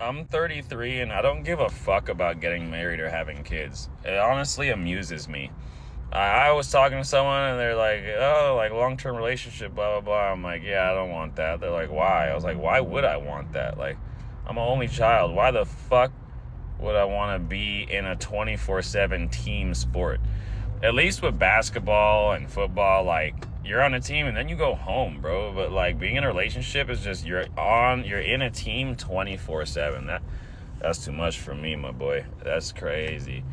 I'm 33 and I don't give a fuck about getting married or having kids. It honestly amuses me. I was talking to someone and they're like, oh, like long-term relationship, blah, blah, blah. I'm like, yeah, I don't want that. They're like, why? I was like, why would I want that? Like, I'm an only child. Why the fuck would I want to be in a 24/7 team sport? At least with basketball and football, like, you're on a team and then you go home, bro. But like being in a relationship is just you're in a team 24/7. That's too much for me, my boy. That's crazy.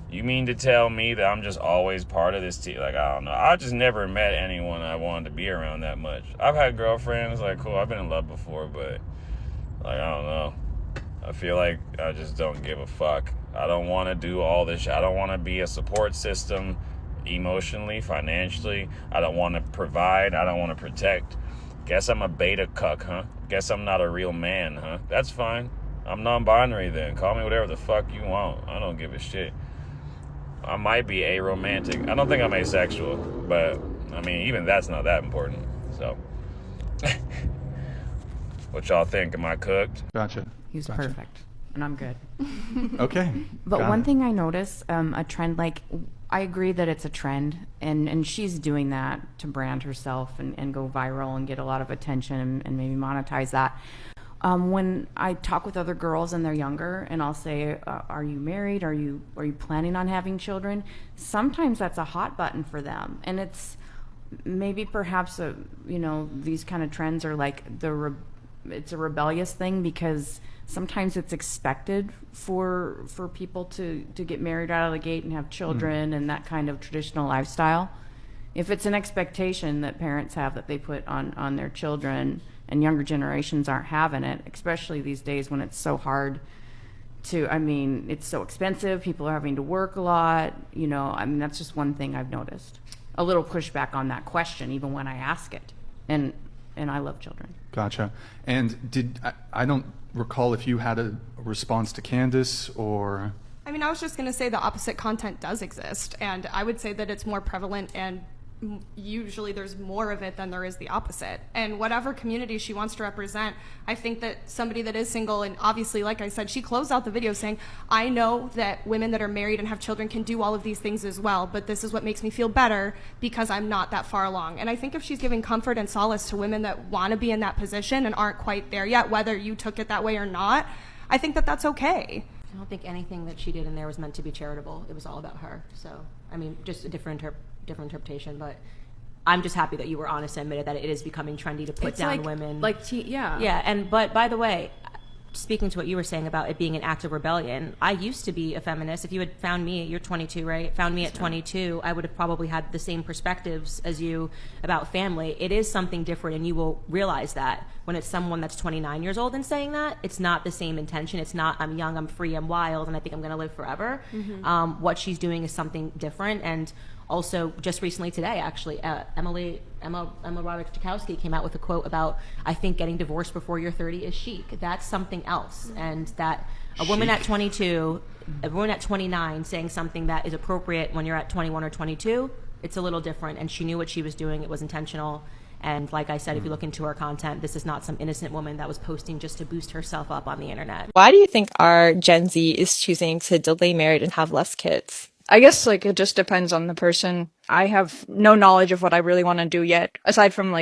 You mean to tell me that I'm just always part of this team? Like, I don't know. I just never met anyone I wanted to be around that much. I've had girlfriends, like, cool, I've been in love before, but, like, I don't know. I feel like I just don't give a fuck. I don't want to do all this shit. I don't want to be a support system emotionally, financially. I don't want to provide. I don't want to protect. Guess I'm a beta cuck, huh? Guess I'm not a real man, huh? That's fine. I'm non-binary then. Call me whatever the fuck you want. I don't give a shit. I might be aromantic. I don't think I'm asexual, but I mean, even that's not that important. So, what y'all think? Am I cooked? Gotcha. He's perfect, and I'm good. Okay. But one thing I notice, a trend, like, I agree that it's a trend, and she's doing that to brand herself and go viral and get a lot of attention and maybe monetize that. When I talk with other girls and they're younger, and I'll say, "Are you married? Are you planning on having children?" Sometimes that's a hot button for them, and it's maybe perhaps these kind of trends are like it's a rebellious thing because sometimes it's expected for people to get married out of the gate and have children and that kind of traditional lifestyle. If it's an expectation that parents have that they put on their children, and younger generations aren't having it, especially these days when it's so hard it's so expensive. People are having to work a lot. That's just one thing I've noticed. A little pushback on that question, even when I ask it. And I love children. Gotcha. And I don't recall if you had a response to Candace or... I mean, I was just going to say the opposite content does exist, and I would say that it's more prevalent, and usually there's more of it than there is the opposite. And whatever community she wants to represent, I think that somebody that is single, and obviously, like I said, she closed out the video saying, I know that women that are married and have children can do all of these things as well, but this is what makes me feel better because I'm not that far along. And I think if she's giving comfort and solace to women that want to be in that position and aren't quite there yet, whether you took it that way or not, I think that that's okay. I don't think anything that she did in there was meant to be charitable. It was all about her. So, I mean, just a different interpretation, but I'm just happy that you were honest and admitted that it is becoming trendy to put down women. Yeah, but by the way, speaking to what you were saying about it being an act of rebellion, I used to be a feminist. If you had found me, you're 22, right? Found me at 22, I would have probably had the same perspectives as you about family. It is something different, and you will realize that when it's someone that's 29 years old and saying that, it's not the same intention. It's not, I'm young, I'm free, I'm wild, and I think I'm going to live forever. Mm-hmm. What she's doing is something different. And also, just recently today, actually, Emma Roddick-Jakowski came out with a quote about, I think getting divorced before you're 30 is chic. That's something else. And that a woman at 22, a woman at 29 saying something that is appropriate when you're at 21 or 22, it's a little different. And she knew what she was doing. It was intentional. And like I said, if you look into her content, this is not some innocent woman that was posting just to boost herself up on the internet. Why do you think our Gen Z is choosing to delay marriage and have less kids? I guess, it just depends on the person. I have no knowledge of what I really want to do yet, aside from,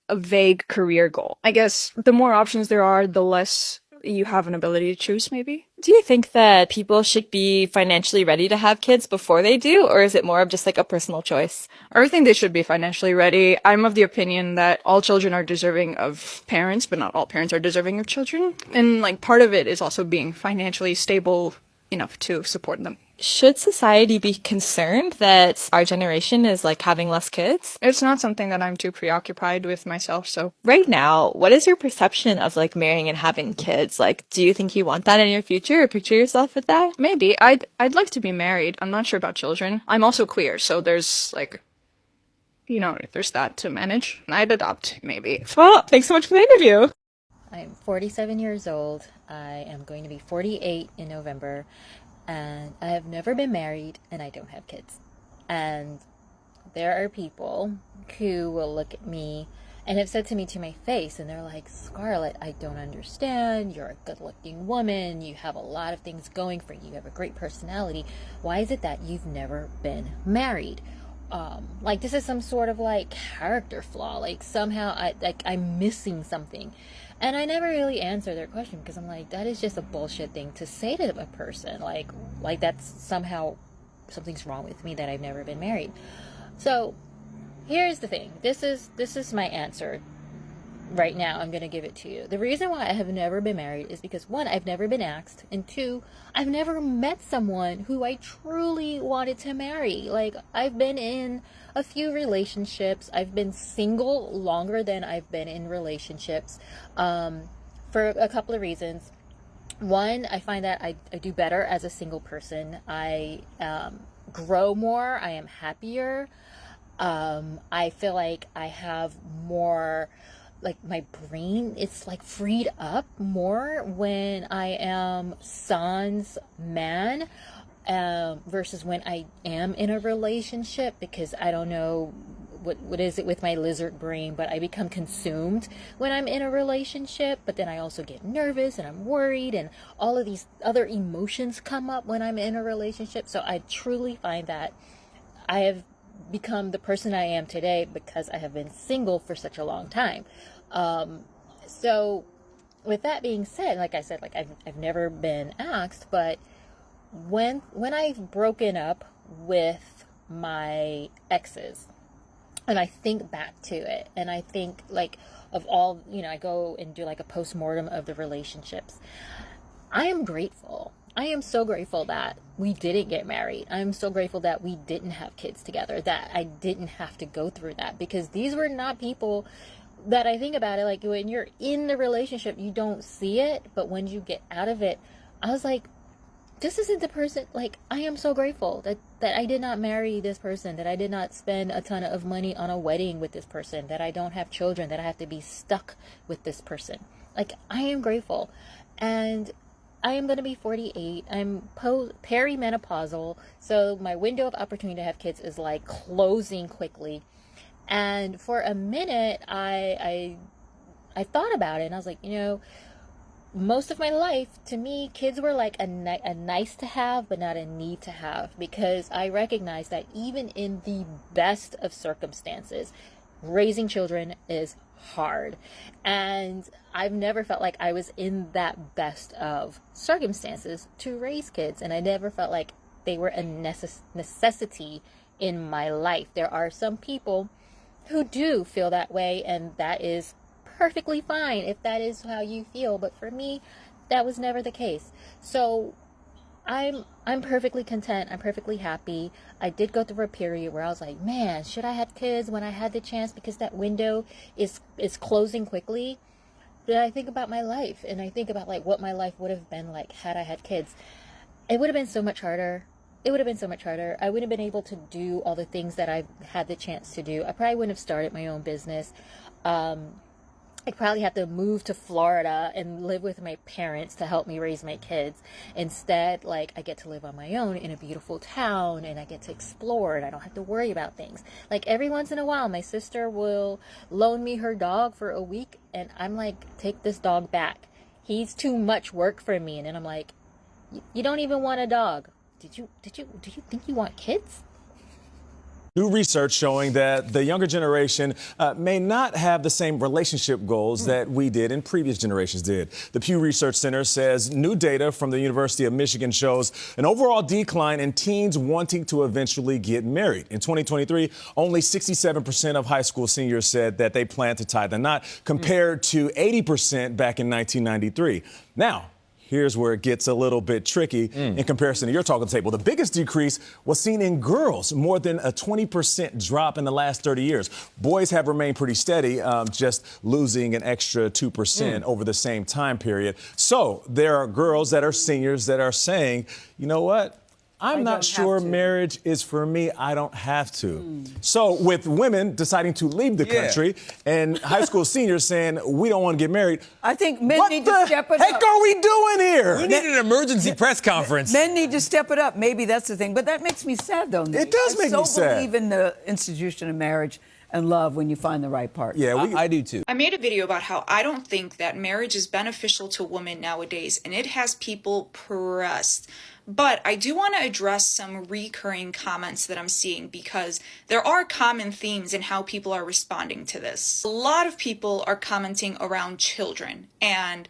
a vague career goal. I guess the more options there are, the less you have an ability to choose, maybe. Do you think that people should be financially ready to have kids before they do, or is it more of just, a personal choice? I think they should be financially ready. I'm of the opinion that all children are deserving of parents, but not all parents are deserving of children. And, part of it is also being financially stable enough to support them. Should society be concerned that our generation is having less kids? It's not something that I'm too preoccupied with myself, so. Right now, what is your perception of marrying and having kids? Do you think you want that in your future or picture yourself with that? Maybe. I'd like to be married. I'm not sure about children. I'm also queer, so there's there's that to manage. I'd adopt, maybe. Well, thanks so much for the interview. I'm 47 years old. I am going to be 48 in November. And I have never been married, and I don't have kids. And there are people who will look at me and have said to me to my face, and they're like, Scarlett, I don't understand. You're a good-looking woman. You have a lot of things going for you. You have a great personality. Why is it that you've never been married? Like this is some sort of like character flaw. Like somehow I'm missing something. And I never really answer their question because I'm like, that is just a bullshit thing to say to a person. Like that's somehow something's wrong with me that I've never been married. So here's the thing. This is my answer right now. I'm going to give it to you. The reason why I have never been married is because, one, I've never been asked, and two, I've never met someone who I truly wanted to marry. Like, I've been in a few relationships. I've been single longer than I've been in relationships, for a couple of reasons. One, I find that I do better as a single person. I grow more. I am happier. I feel like I have more, like my brain, it's like freed up more when I am sans man, versus when I am in a relationship, because I don't know what is it with my lizard brain, but I become consumed when I'm in a relationship, but then I also get nervous and I'm worried and all of these other emotions come up when I'm in a relationship. So I truly find that I have become the person I am today because I have been single for such a long time. So with that being said, like I said, like I've never been asked, but when I've broken up with my exes and I think back to it and I think like of all, I go and do like a postmortem of the relationships, I am grateful. I am so grateful that we didn't get married. I'm so grateful that we didn't have kids together, that I didn't have to go through that, because these were not people that I think about it. Like when you're in the relationship, you don't see it, but when you get out of it, I was like, this isn't the person. Like, I am so grateful that I did not marry this person, that I did not spend a ton of money on a wedding with this person, that I don't have children, that I have to be stuck with this person. Like, I am grateful. And I am going to be 48. I'm perimenopausal, so my window of opportunity to have kids is like closing quickly. And for a minute, I thought about it, and I was like, most of my life, to me, kids were like a nice to have, but not a need to have, because I recognize that even in the best of circumstances, raising children is hard. And I've never felt like I was in that best of circumstances to raise kids, and I never felt like they were a necessity in my life. There are some people who do feel that way, and that is perfectly fine if that is how you feel, but for me, that was never the case. So I'm perfectly content. I'm perfectly happy. I did go through a period where I was like, man, should I have kids when I had the chance, because that window is closing quickly. But I think about my life, and I think about like what my life would have been like had I had kids. It would have been so much harder. It would have been so much harder. I wouldn't have been able to do all the things that I've had the chance to do. I probably wouldn't have started my own business. I'd probably have to move to Florida and live with my parents to help me raise my kids. Instead, like, I get to live on my own in a beautiful town, and I get to explore, and I don't have to worry about things. Like, every once in a while, my sister will loan me her dog for a week, and I'm like, take this dog back. He's too much work for me. And then I'm like, you don't even want a dog. Do you think you want kids? New research showing that the younger generation may not have the same relationship goals that we did and previous generations did. The Pew Research Center says new data from the University of Michigan shows an overall decline in teens wanting to eventually get married. In 2023, only 67% of high school seniors said that they plan to tie the knot, compared to 80% back in 1993. Now, here's where it gets a little bit tricky in comparison to your talking table. The biggest decrease was seen in girls, more than a 20% drop in the last 30 years. Boys have remained pretty steady, just losing an extra 2% over the same time period. So there are girls that are seniors that are saying, you know what? I'm not sure marriage is for me. I don't have to. So with women deciding to leave the country and high school seniors saying we don't want to get married, I think men need to step it up. What the heck are we doing here? We need an emergency press conference. Men need to step it up. Maybe that's the thing. But that makes me sad, though, Nate. It does make me sad. I so believe in the institution of marriage. and love when you find the right partner. Yeah, I do too. I made a video about how I don't think that marriage is beneficial to women nowadays, and it has people pressed. But I do want to address some recurring comments that I'm seeing, because there are common themes in how people are responding to this. A lot of people are commenting around children, and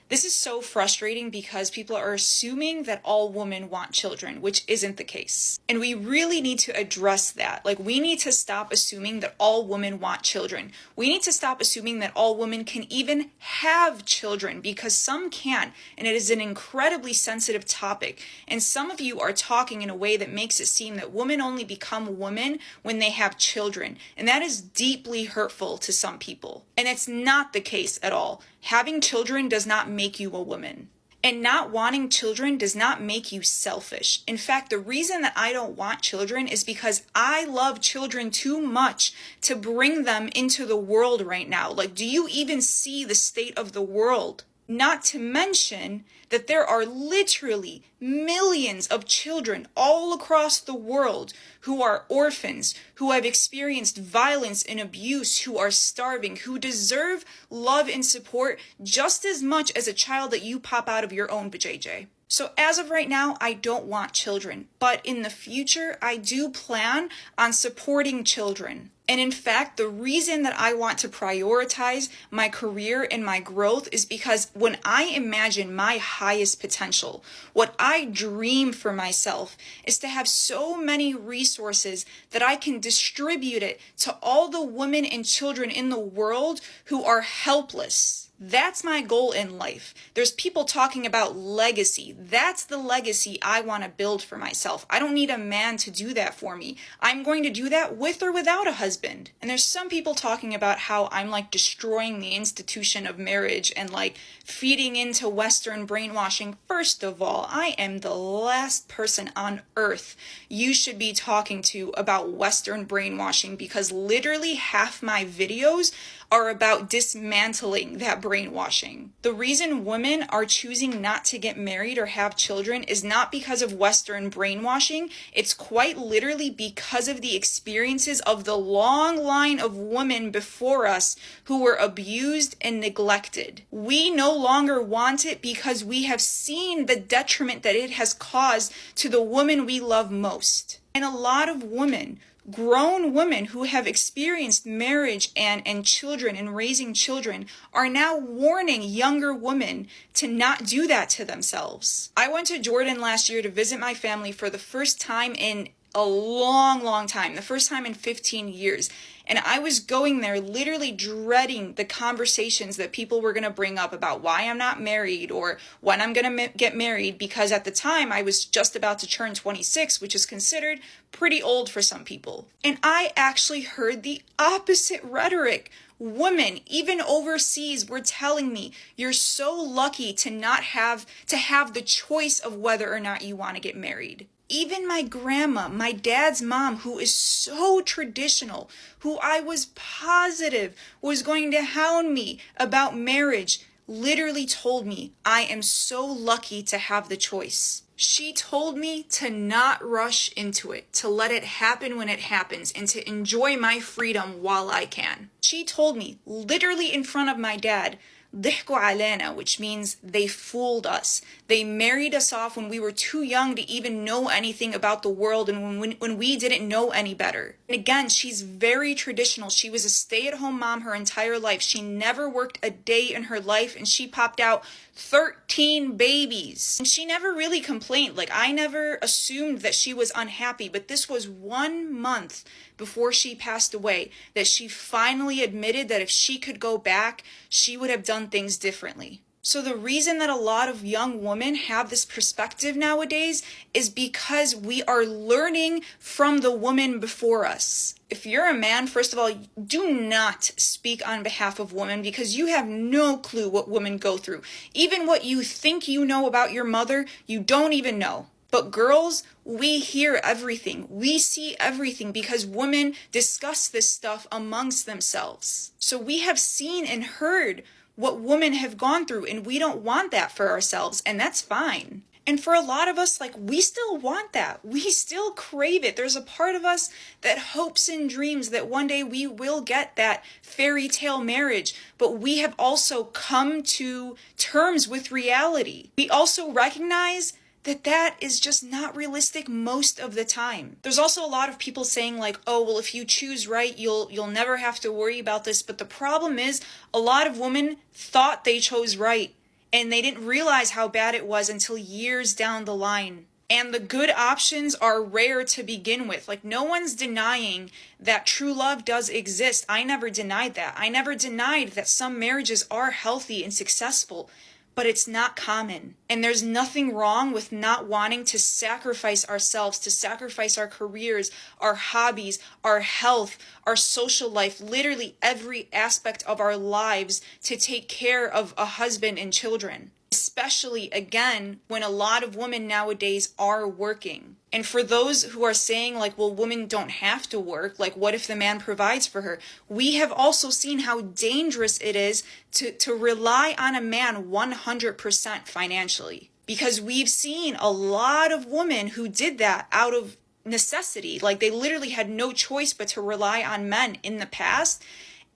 this is so frustrating because people are assuming that all women want children, which isn't the case. And we really need to address that. Like, we need to stop assuming that all women want children. We need to stop assuming that all women can even have children, because some can, and it is an incredibly sensitive topic. And some of you are talking in a way that makes it seem that women only become women when they have children. And that is deeply hurtful to some people. And it's not the case at all. Having children does not make you a woman. And not wanting children does not make you selfish. In fact, the reason that I don't want children is because I love children too much to bring them into the world right now. Like, do you even see the state of the world? Not to mention that there are literally millions of children all across the world who are orphans, who have experienced violence and abuse, who are starving, who deserve love and support just as much as a child that you pop out of your own vajayjay. So as of right now, I don't want children, but in the future, I do plan on supporting children. And in fact, the reason that I want to prioritize my career and my growth is because when I imagine my highest potential, what I dream for myself is to have so many resources that I can distribute it to all the women and children in the world who are helpless. That's my goal in life. There's people talking about legacy. That's the legacy I want to build for myself. I don't need a man to do that for me. I'm going to do that with or without a husband. And there's some people talking about how I'm like destroying the institution of marriage and like feeding into Western brainwashing. First of all, I am the last person on earth you should be talking to about Western brainwashing, because literally half my videos are about dismantling that brainwashing. The reason women are choosing not to get married or have children is not because of Western brainwashing. It's quite literally because of the experiences of the long line of women before us who were abused and neglected. We no longer want it because we have seen the detriment that it has caused to the woman we love most. And a lot of women, grown women who have experienced marriage and children and raising children, are now warning younger women to not do that to themselves. I went to Jordan last year to visit my family for the first time in a long time, the first time in 15 years. And I was going there literally dreading the conversations that people were going to bring up about why I'm not married or when I'm going to get married, because at the time I was just about to turn 26, which is considered pretty old for some people. And I actually heard the opposite rhetoric. Women, even overseas, were telling me, you're so lucky to not have the choice of whether or not you want to get married. Even my grandma, my dad's mom, who is so traditional, who I was positive was going to hound me about marriage, literally told me I am so lucky to have the choice. She told me to not rush into it, to let it happen when it happens, and to enjoy my freedom while I can. She told me, literally in front of my dad, ضحكوا علينا, which means they fooled us. They married us off when we were too young to even know anything about the world and when we didn't know any better. And again, she's very traditional. She was a stay-at-home mom her entire life. She never worked a day in her life, and she popped out 13 babies. And she never really complained. Like, I never assumed that she was unhappy, but this was 1 month before she passed away that she finally admitted that if she could go back, she would have done things differently. So the reason that a lot of young women have this perspective nowadays is because we are learning from the women before us. If you're a man, first of all, do not speak on behalf of women, because you have no clue what women go through. Even what you think you know about your mother, you don't even know. But girls, we hear everything. We see everything because women discuss this stuff amongst themselves. So we have seen and heard what women have gone through, and we don't want that for ourselves, and that's fine. And for a lot of us, like, we still want that. We still crave it. There's a part of us that hopes and dreams that one day we will get that fairy tale marriage. But we have also come to terms with reality. We also recognize that that is just not realistic most of the time. There's also a lot of people saying like, oh, well, if you choose right, you'll never have to worry about this. But the problem is a lot of women thought they chose right, and they didn't realize how bad it was until years down the line. And the good options are rare to begin with. Like, no one's denying that true love does exist. I never denied that. I never denied that some marriages are healthy and successful, but it's not common. And there's nothing wrong with not wanting to sacrifice ourselves, to sacrifice our careers, our hobbies, our health, our social life, literally every aspect of our lives to take care of a husband and children. Especially, again, when a lot of women nowadays are working. And for those who are saying like, well, women don't have to work, like what if the man provides for her? We have also seen how dangerous it is to rely on a man 100% financially. Because we've seen a lot of women who did that out of necessity. Like, they literally had no choice but to rely on men in the past.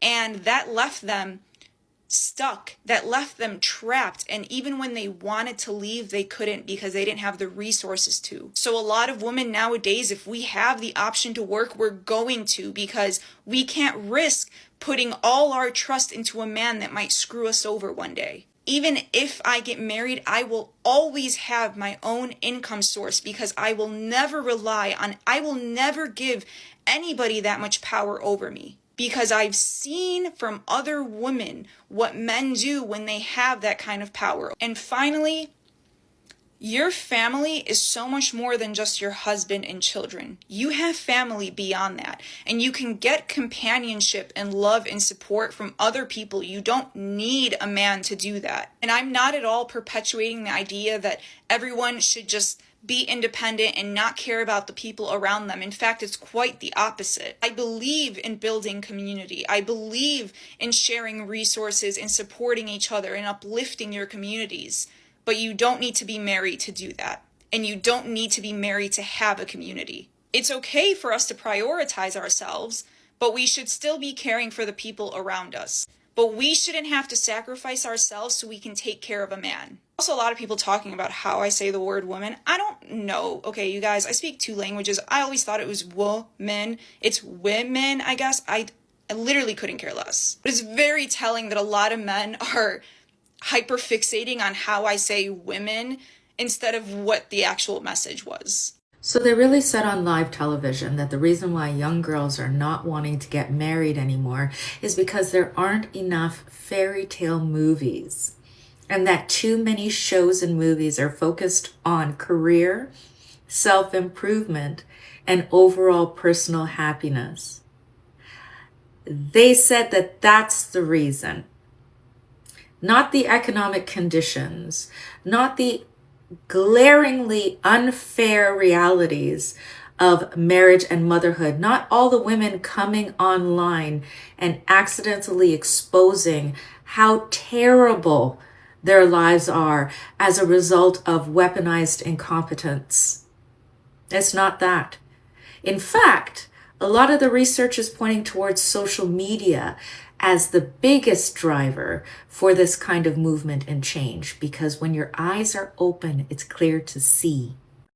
And that left them stuck, that left them trapped, and even when they wanted to leave, they couldn't because they didn't have the resources to. So a lot of women nowadays, if we have the option to work, we're going to, because we can't risk putting all our trust into a man that might screw us over one day. Even if I get married, I will always have my own income source, because I will never give anybody that much power over me. Because I've seen from other women what men do when they have that kind of power. And finally, your family is so much more than just your husband and children. You have family beyond that. And you can get companionship and love and support from other people. You don't need a man to do that. And I'm not at all perpetuating the idea that everyone should just be independent and not care about the people around them. In fact, it's quite the opposite. I believe in building community. I believe in sharing resources and supporting each other and uplifting your communities. But you don't need to be married to do that. And you don't need to be married to have a community. It's okay for us to prioritize ourselves, but we should still be caring for the people around us. But we shouldn't have to sacrifice ourselves so we can take care of a man. Also, a lot of people talking about how I say the word woman. I don't know. Okay, you guys, I speak 2 languages. I always thought it was woman. It's women, I guess. I literally couldn't care less. But it's very telling that a lot of men are hyperfixating on how I say women instead of what the actual message was. So they really said on live television that the reason why young girls are not wanting to get married anymore is because there aren't enough fairy tale movies, and that too many shows and movies are focused on career, self-improvement, and overall personal happiness. They said that that's the reason, not the economic conditions, not the glaringly unfair realities of marriage and motherhood, not all the women coming online and accidentally exposing how terrible their lives are as a result of weaponized incompetence. It's not that. In fact, a lot of the research is pointing towards social media as the biggest driver for this kind of movement and change, because when your eyes are open, it's clear to see.